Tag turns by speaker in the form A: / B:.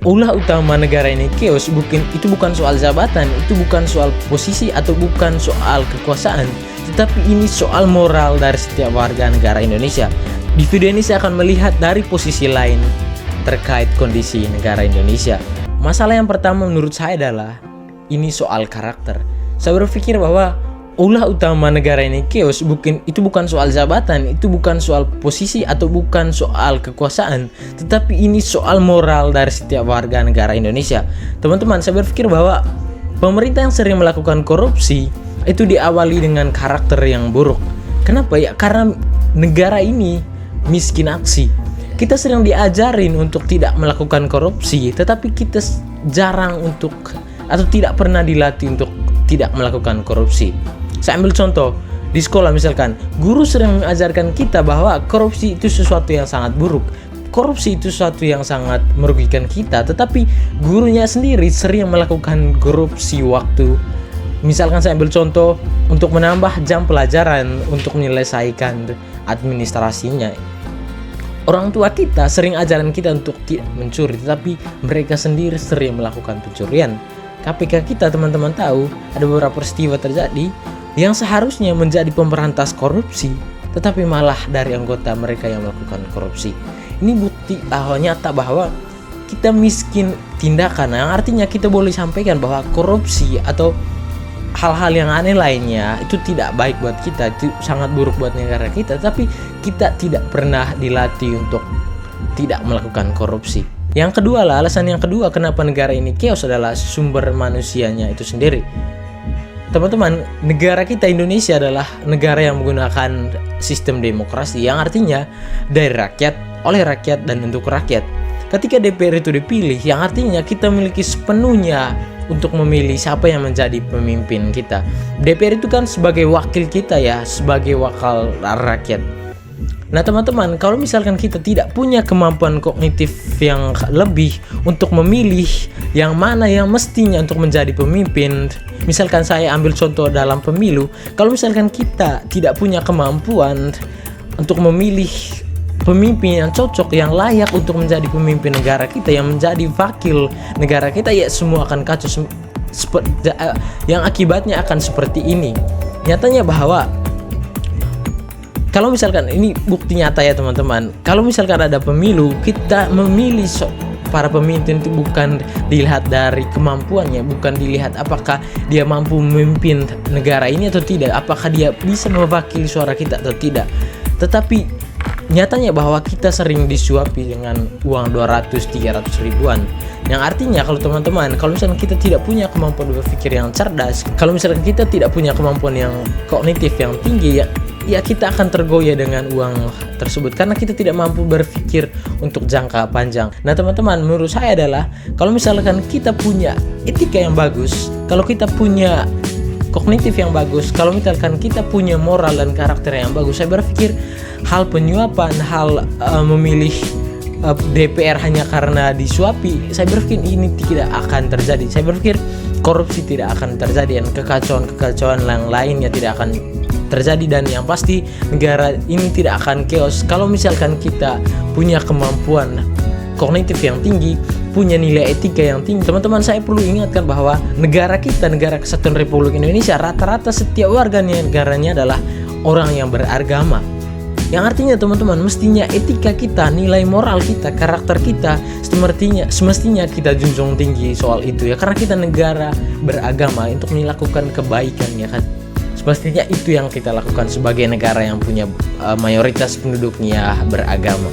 A: ulah utama negara ini chaos bukan soal jabatan, itu bukan soal posisi atau bukan soal kekuasaan, tetapi ini soal moral dari setiap warga negara Indonesia. Di video ini saya akan melihat dari posisi lain terkait kondisi negara Indonesia. Masalah yang pertama menurut saya adalah ini soal karakter. Saya berpikir bahwa ulah utama negara ini chaos bukan soal jabatan, itu bukan soal posisi atau bukan soal kekuasaan, tetapi ini soal moral dari setiap warga negara Indonesia. Teman-teman, saya berpikir bahwa pemerintah yang sering melakukan korupsi itu diawali dengan karakter yang buruk. Kenapa ya? Karena negara ini miskin aksi. Kita sering diajarin untuk tidak melakukan korupsi, tetapi kita jarang atau tidak pernah dilatih untuk tidak melakukan korupsi. Saya ambil contoh, di sekolah misalkan, guru sering mengajarkan kita bahwa korupsi itu sesuatu yang sangat buruk. Korupsi itu sesuatu yang sangat merugikan kita, tetapi gurunya sendiri sering melakukan korupsi waktu. Misalkan saya ambil contoh, untuk menambah jam pelajaran untuk menyelesaikan administrasinya. Orang tua kita sering ajaran kita untuk tidak mencuri, tetapi mereka sendiri sering melakukan pencurian. KPK kita, teman-teman tahu, ada beberapa peristiwa terjadi yang seharusnya menjadi pemberantas korupsi, tetapi malah dari anggota mereka yang melakukan korupsi. Ini bukti nyata bahwa kita miskin tindakan, yang artinya kita boleh sampaikan bahwa korupsi atau hal-hal yang aneh lainnya itu tidak baik buat kita, itu sangat buruk buat negara kita, tapi kita tidak pernah dilatih untuk tidak melakukan korupsi. Yang kedua lah, alasan yang kedua kenapa negara ini chaos adalah sumber manusianya itu sendiri. Teman-teman, negara kita Indonesia adalah negara yang menggunakan sistem demokrasi, yang artinya dari rakyat, oleh rakyat, dan untuk rakyat. Ketika DPR itu dipilih, yang artinya kita memiliki sepenuhnya untuk memilih siapa yang menjadi pemimpin kita. DPR itu kan sebagai wakil kita ya, sebagai wakil rakyat. Nah teman-teman, kalau misalkan kita tidak punya kemampuan kognitif yang lebih untuk memilih yang mana yang mestinya untuk menjadi pemimpin, misalkan saya ambil contoh dalam pemilu, kalau misalkan kita tidak punya kemampuan untuk memilih pemimpin yang cocok, yang layak untuk menjadi pemimpin negara kita, yang menjadi wakil negara kita, ya semua akan kacau, yang akibatnya akan seperti ini. Nyatanya bahwa kalau misalkan ini bukti nyata ya teman-teman, kalau misalkan ada pemilu, kita memilih para pemimpin itu bukan dilihat dari kemampuannya, bukan dilihat apakah dia mampu memimpin negara ini atau tidak, apakah dia bisa mewakili suara kita atau tidak, tetapi nyatanya bahwa kita sering disuapi dengan uang 200-300 ribuan. Yang artinya kalau teman-teman, kalau misalkan kita tidak punya kemampuan berpikir yang cerdas, kalau misalkan kita tidak punya kemampuan yang kognitif yang tinggi, ya kita akan tergoyah dengan uang tersebut karena kita tidak mampu berpikir untuk jangka panjang. Nah teman-teman, menurut saya adalah kalau misalkan kita punya etika yang bagus, kalau kita punya kognitif yang bagus, kalau misalkan kita punya moral dan karakter yang bagus, saya berpikir hal penyuapan, hal memilih DPR hanya karena disuapi, saya berpikir ini tidak akan terjadi. Saya berpikir korupsi tidak akan terjadi dan kekacauan yang lainnya tidak akan terjadi, dan yang pasti negara ini tidak akan chaos kalau misalkan kita punya kemampuan kognitif yang tinggi, punya nilai etika yang tinggi. Teman-teman, saya perlu ingatkan bahwa negara kita, Negara Kesatuan Republik Indonesia, rata-rata setiap warga negaranya adalah orang yang beragama. Yang artinya teman-teman, mestinya etika kita, nilai moral kita, karakter kita semestinya kita junjung tinggi soal itu ya, karena kita negara beragama untuk melakukan kebaikan ya kan. Semestinya itu yang kita lakukan sebagai negara yang punya mayoritas penduduknya beragama.